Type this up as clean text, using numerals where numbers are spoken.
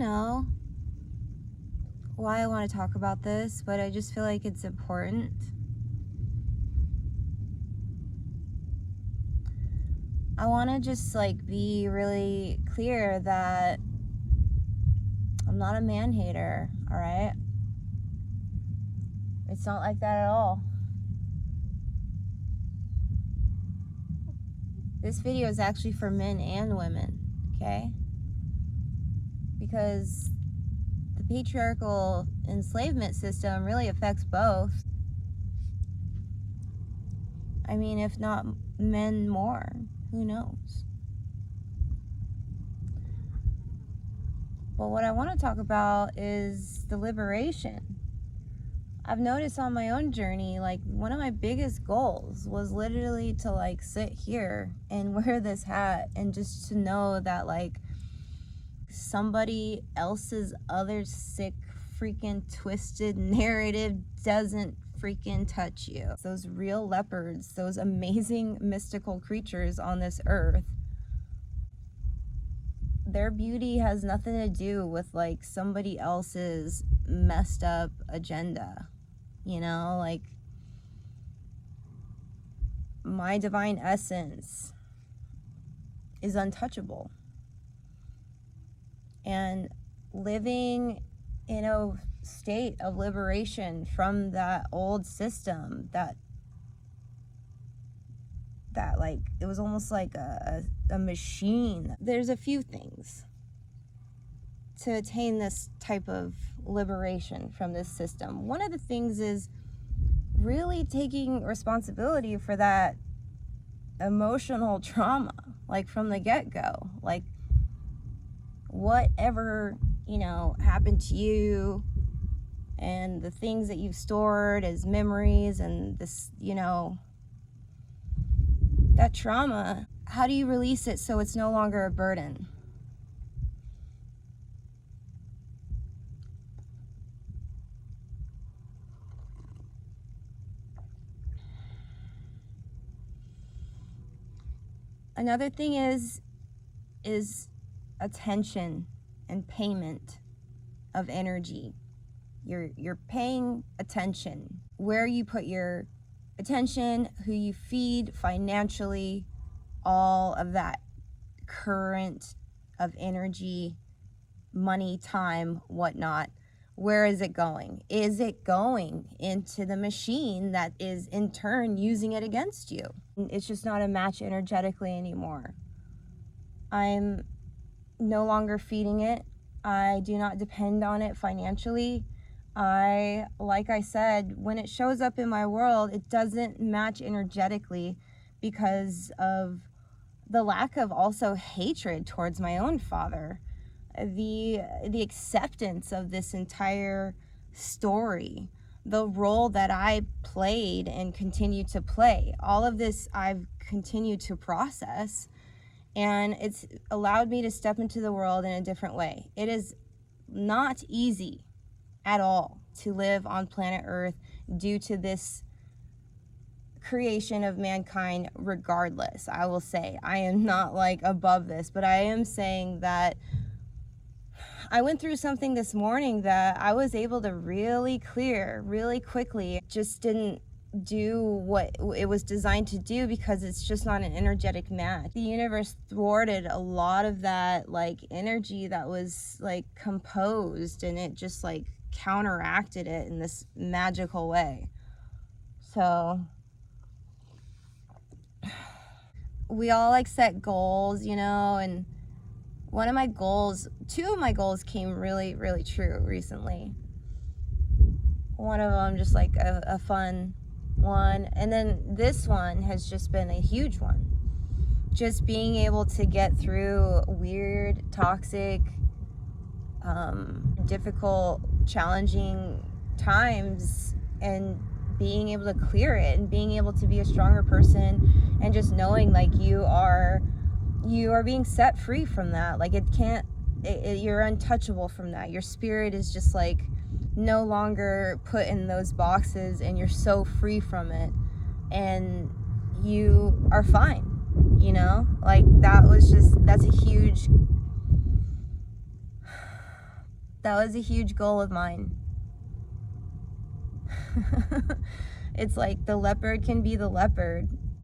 know why I want to talk about this, but I just feel like it's important. I want to just like be really clear that I'm not a man hater, all right? It's not like that at all. This video is actually for men and women, okay? Because the patriarchal enslavement system really affects both. I mean, if not men more, who knows? But what I want to talk about is the liberation. I've noticed on my own journey, like one of my biggest goals was literally to like sit here and wear this hat and just to know that like somebody else's other sick freaking twisted narrative doesn't freaking touch you. Those real leopards, those amazing mystical creatures on this earth, their beauty has nothing to do with like somebody else's messed up agenda. You know, like my divine essence is untouchable. And living in a state of liberation from that old system that like it was almost like a machine. There's a few things to attain this type of liberation from this system. One of the things is really taking responsibility for that emotional trauma, like from the get-go. Like whatever, you know, happened to you and the things that you've stored as memories and this, you know, that trauma, how do you release it so it's no longer a burden? Another thing is attention and payment of energy. You're paying attention. Where you put your attention, who you feed financially, all of that current of energy, money, time, whatnot. Where is it going? Is it going into the machine that is in turn using it against you? It's just not a match energetically anymore. I'm no longer feeding it. I do not depend on it financially. Like I said, when it shows up in my world, it doesn't match energetically because of the lack of also hatred towards my own father. The acceptance of this entire story, the role that I played and continue to play, all of this I've continued to process, and it's allowed me to step into the world in a different way. It is not easy at all to live on planet Earth due to this creation of mankind. Regardless, I will say I am not like above this, but I am saying that I went through something this morning that I was able to really clear really quickly. It just didn't do what it was designed to do because it's just not an energetic match. The universe thwarted a lot of that like energy that was like composed, and it just like counteracted it in this magical way. So we all like set goals, you know, and one of my goals, two of my goals came really, really true recently. One of them just like a fun one, and then this one has just been a huge one. Just being able to get through weird, toxic, difficult, challenging times and being able to clear it and being able to be a stronger person, and just knowing like you are being set free from that. Like you're untouchable from that. Your spirit is just like no longer put in those boxes, and you're so free from it, and you are fine, you know? Like that's a huge That was a huge goal of mine. It's like the leopard can be the leopard,